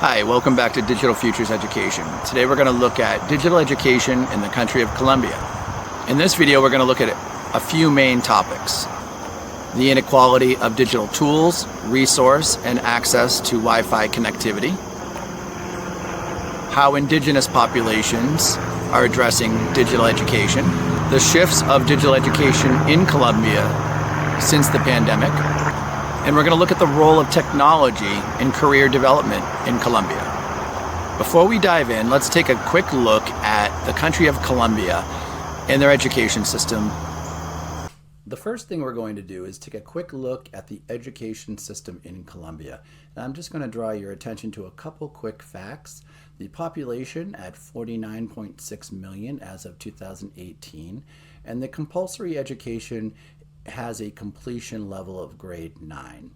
Hi, welcome back to Digital Futures Education. Today we're going to look at digital education in the country of Colombia. In this video we're going to look at a few main topics. The inequality of digital tools, resource, and access to Wi-Fi connectivity. How indigenous populations are addressing digital education. The shifts of digital education in Colombia since the pandemic. And we're going to look at the role of technology in career development in Colombia. Before we dive in, let's take a quick look at the country of Colombia and their education system. The first thing we're going to do is take a quick look at the education system in Colombia. And I'm just going to draw your attention to a couple quick facts. The population at 49.6 million as of 2018, and the compulsory education has a completion level of grade 9.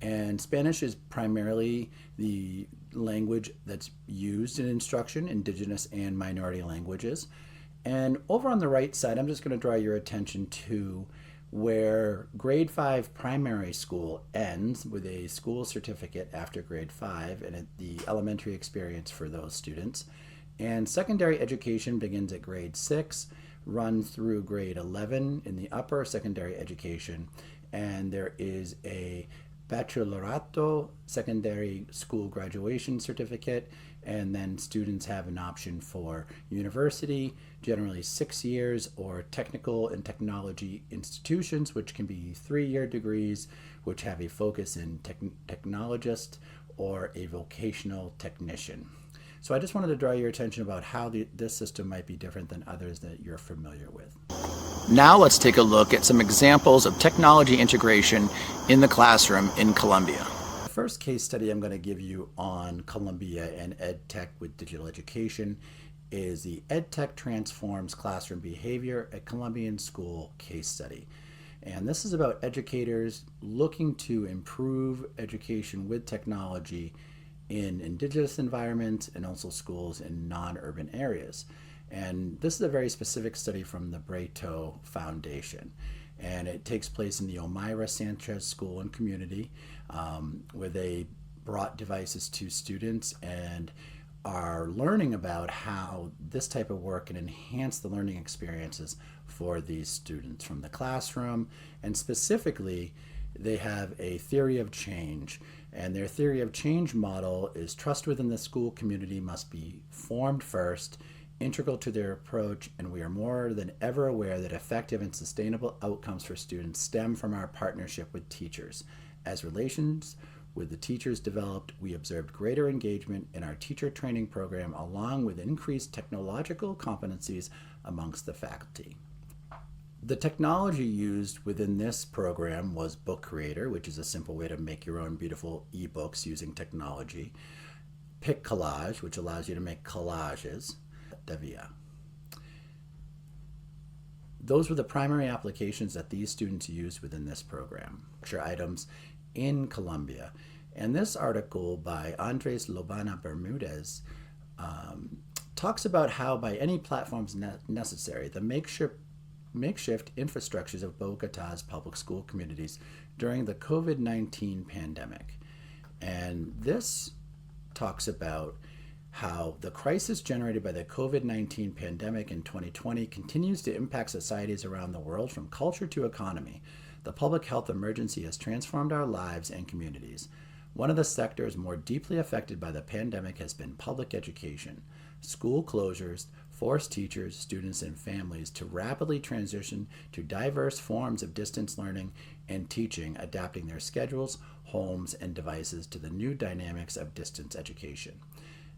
And Spanish is primarily the language that's used in instruction, indigenous and minority languages. And over on the right side, I'm just going to draw your attention to where grade 5 primary school ends with a school certificate after grade 5 and the elementary experience for those students. And secondary education begins at grade 6, runs through grade 11 in the upper secondary education, and there is a bachillerato secondary school graduation certificate, and then students have an option for university, generally 6 years, or technical and technology institutions, which can be 3-year degrees, which have a focus in technologist or a vocational technician. So I just wanted to draw your attention about how this system might be different than others that you're familiar with. Now let's take a look at some examples of technology integration in the classroom in Colombia. The first case study I'm going to give you on Colombia and EdTech with digital education is the EdTech Transforms Classroom Behavior at Colombian School case study. And this is about educators looking to improve education with technology in indigenous environments and also schools in non-urban areas. And this is a very specific study from the Breto Foundation. And it takes place in the Omaira Sanchez School and Community, where they brought devices to students and are learning about how this type of work can enhance the learning experiences for these students from the classroom. And specifically, they have a theory of change, and their theory of change model is trust within the school community must be formed first, integral to their approach, and we are more than ever aware that effective and sustainable outcomes for students stem from our partnership with teachers. As relations with the teachers developed, we observed greater engagement in our teacher training program along with increased technological competencies amongst the faculty. The technology used within this program was Book Creator, which is a simple way to make your own beautiful ebooks using technology. Pic Collage, which allows you to make collages. Devia. Those were the primary applications that these students used within this program. Items in Colombia. And this article by Andres Lobana Bermudez talks about how by any platforms necessary, the makeshift infrastructures of Bogota's public school communities during the COVID-19 pandemic. And this talks about how the crisis generated by the COVID-19 pandemic in 2020 continues to impact societies around the world from culture to economy. The public health emergency has transformed our lives and communities. One of the sectors more deeply affected by the pandemic has been public education. School closures forced teachers, students, and families to rapidly transition to diverse forms of distance learning and teaching, adapting their schedules, homes, and devices to the new dynamics of distance education.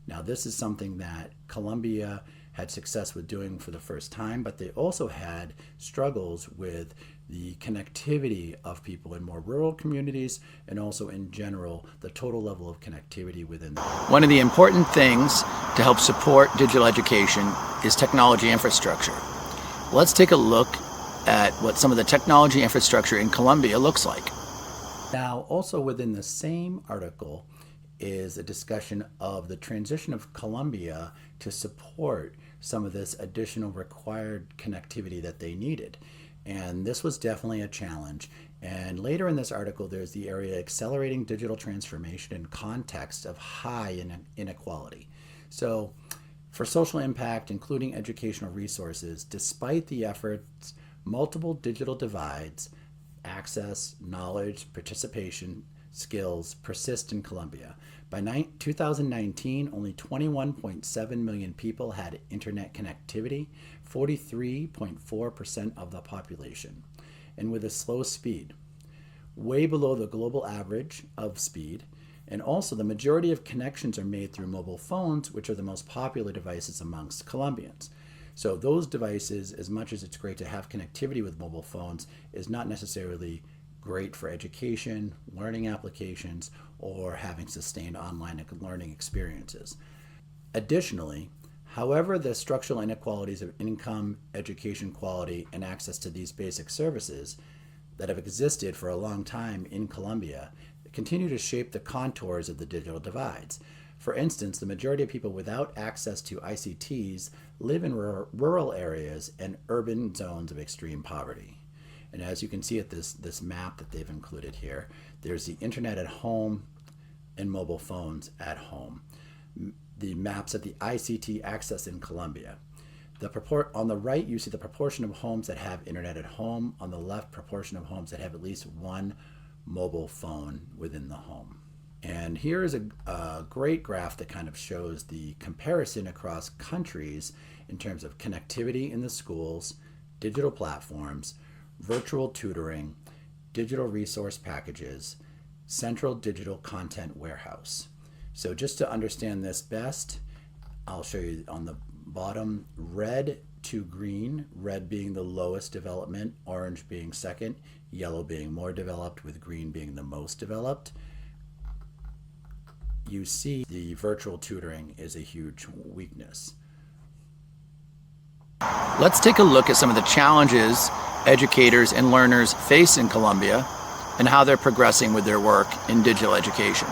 Now, this is something that Colombia had success with doing for the first time, but they also had struggles with the connectivity of people in more rural communities and also in general the total level of connectivity within them. One of the important things to help support digital education is technology infrastructure. Let's take a look at what some of the technology infrastructure in Colombia looks like. Now, also within the same article is a discussion of the transition of Colombia to support some of this additional required connectivity that they needed. And this was definitely a challenge. And later in this article, there's the area accelerating digital transformation in context of high inequality. So for social impact, including educational resources, despite the efforts, multiple digital divides, access, knowledge, participation, skills persist in Colombia. By 2019, only 21.7 million people had internet connectivity, 43.4% of the population, and with a slow speed, way below the global average of speed. And also, the majority of connections are made through mobile phones, which are the most popular devices amongst Colombians. So those devices, as much as it's great to have connectivity with mobile phones, is not necessarily great for education, learning applications, or having sustained online learning experiences. Additionally, however, the structural inequalities of income, education quality, and access to these basic services that have existed for a long time in Colombia continue to shape the contours of the digital divides. For instance, the majority of people without access to ICTs live in rural areas and urban zones of extreme poverty. And as you can see at this map that they've included here, there's the internet at home and mobile phones at home. The maps of the ICT access in Colombia. On the right, you see the proportion of homes that have internet at home. On the left, proportion of homes that have at least one mobile phone within the home. And here is a great graph that kind of shows the comparison across countries in terms of connectivity in the schools, digital platforms, virtual tutoring, digital resource packages, central digital content warehouse. So just to understand this best, I'll show you on the bottom, red to green, red being the lowest development, orange being second, yellow being more developed, with green being the most developed. You see the virtual tutoring is a huge weakness. Let's take a look at some of the challenges educators and learners face in Colombia and how they're progressing with their work in digital education.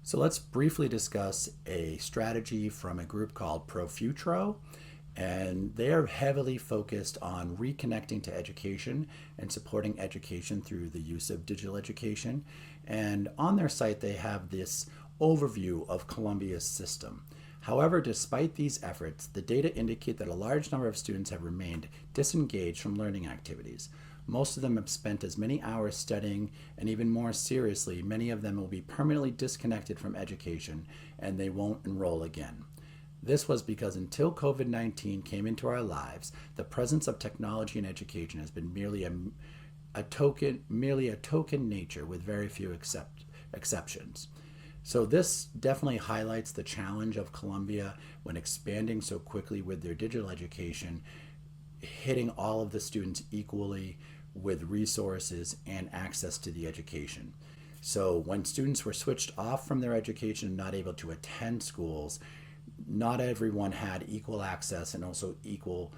So let's briefly discuss a strategy from a group called ProFuturo, and they're heavily focused on reconnecting to education and supporting education through the use of digital education. And on their site, they have this overview of Colombia's system. However, despite these efforts, the data indicate that a large number of students have remained disengaged from learning activities. Most of them have spent as many hours studying, and even more seriously, many of them will be permanently disconnected from education and they won't enroll again. This was because until COVID-19 came into our lives, the presence of technology in education has been merely a token nature with very few exceptions. So this definitely highlights the challenge of Colombia when expanding so quickly with their digital education, hitting all of the students equally with resources and access to the education. So when students were switched off from their education and not able to attend schools, not everyone had equal access and also equal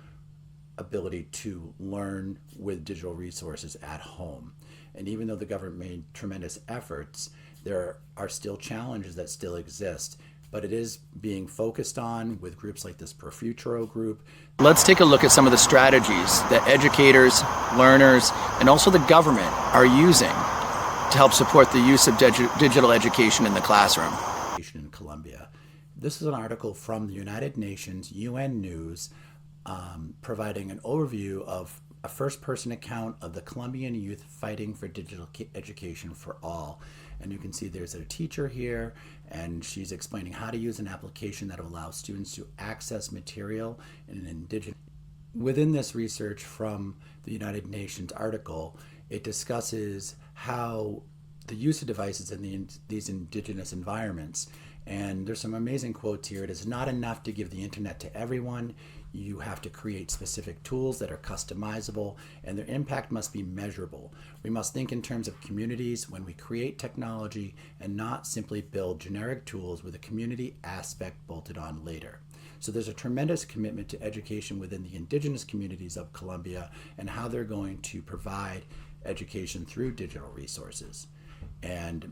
ability to learn with digital resources at home. And even though the government made tremendous efforts, there are still challenges that still exist, but it is being focused on with groups like this ProFuturo group. Let's take a look at some of the strategies that educators, learners, and also the government are using to help support the use of digital education in the classroom. In Colombia. This is an article from the United Nations UN News providing an overview of a first-person account of the Colombian youth fighting for digital education for all. And you can see there's a teacher here, and she's explaining how to use an application that allows students to access material in an indigenous. Within this research from the United Nations article, it discusses how the use of devices in these indigenous environments. And there's some amazing quotes here. It is not enough to give the internet to everyone. You have to create specific tools that are customizable, and their impact must be measurable. We must think in terms of communities when we create technology and not simply build generic tools with a community aspect bolted on later. So there's a tremendous commitment to education within the indigenous communities of Colombia and how they're going to provide education through digital resources. And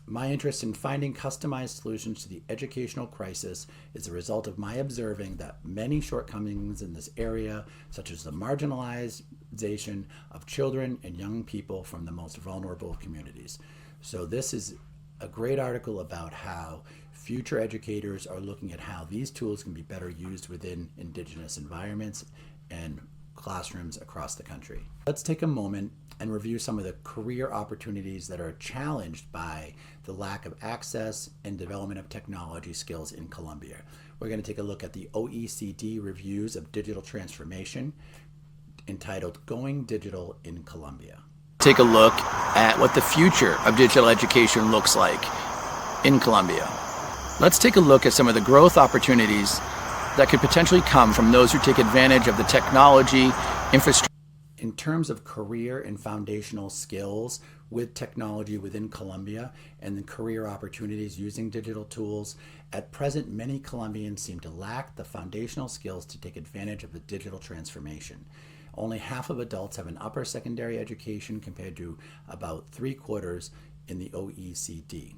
My interest in finding customized solutions to the educational crisis is a result of my observing that many shortcomings in this area, such as the marginalization of children and young people from the most vulnerable communities. So this is a great article about how future educators are looking at how these tools can be better used within Indigenous environments and classrooms across the country. Let's take a moment and review some of the career opportunities that are challenged by the lack of access and development of technology skills in Colombia. We're going to take a look at the OECD reviews of digital transformation entitled Going Digital in Colombia. Take a look at what the future of digital education looks like in Colombia. Let's take a look at some of the growth opportunities that could potentially come from those who take advantage of the technology infrastructure. In terms of career and foundational skills with technology within Colombia and the career opportunities using digital tools, at present many Colombians seem to lack the foundational skills to take advantage of the digital transformation. Only half of adults have an upper secondary education compared to about 3/4 in the OECD.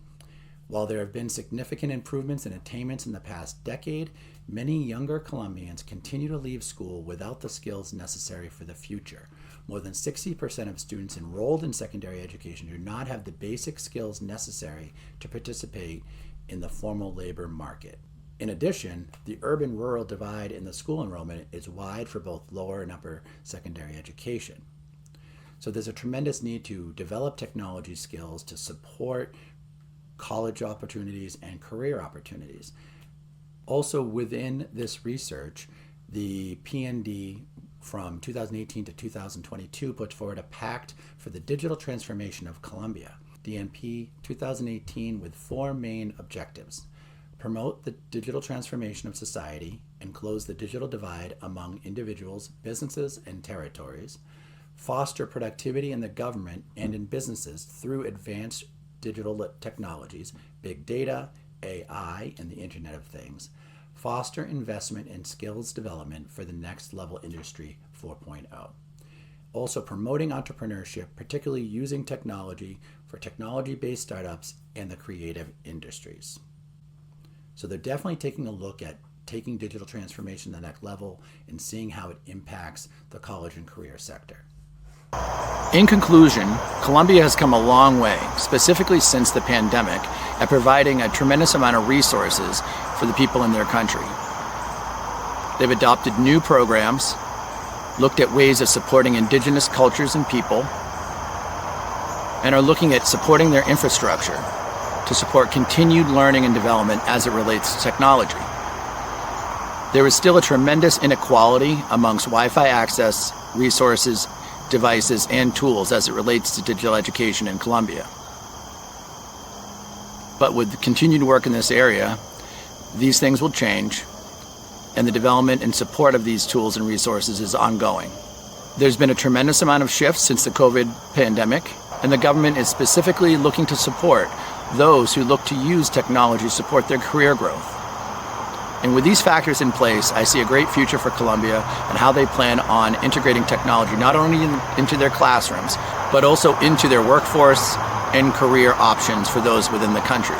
While there have been significant improvements and attainments in the past decade, many younger Colombians continue to leave school without the skills necessary for the future. More than 60% of students enrolled in secondary education do not have the basic skills necessary to participate in the formal labor market. In addition, the urban-rural divide in the school enrollment is wide for both lower and upper secondary education. So there's a tremendous need to develop technology skills to support college opportunities and career opportunities. Also within this research, the PND from 2018 to 2022 put forward a Pact for the Digital Transformation of Colombia, DNP 2018, with 4 main objectives: promote the digital transformation of society and close the digital divide among individuals, businesses, and territories, foster productivity in the government and in businesses through advanced digital technologies, big data, AI, and the Internet of Things, foster investment in skills development for the next level industry 4.0. Also promoting entrepreneurship, particularly using technology for technology-based startups and the creative industries. So they're definitely taking a look at taking digital transformation to the next level and seeing how it impacts the college and career sector. In conclusion, Colombia has come a long way, specifically since the pandemic, at providing a tremendous amount of resources for the people in their country. They've adopted new programs, looked at ways of supporting indigenous cultures and people, and are looking at supporting their infrastructure to support continued learning and development as it relates to technology. There is still a tremendous inequality amongst Wi-Fi access, resources, devices, and tools as it relates to digital education in Colombia. But with continued work in this area, these things will change, and the development and support of these tools and resources is ongoing. There's been a tremendous amount of shifts since the COVID pandemic, and the government is specifically looking to support those who look to use technology to support their career growth. And with these factors in place, I see a great future for Colombia and how they plan on integrating technology not only into their classrooms, but also into their workforce and career options for those within the country.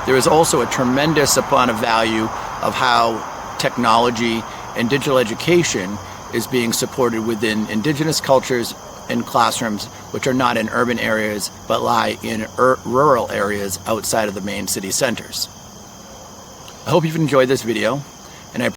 There is also a tremendous amount of value of how technology and digital education is being supported within indigenous cultures and classrooms which are not in urban areas but lie in rural areas outside of the main city centers. I hope you've enjoyed this video.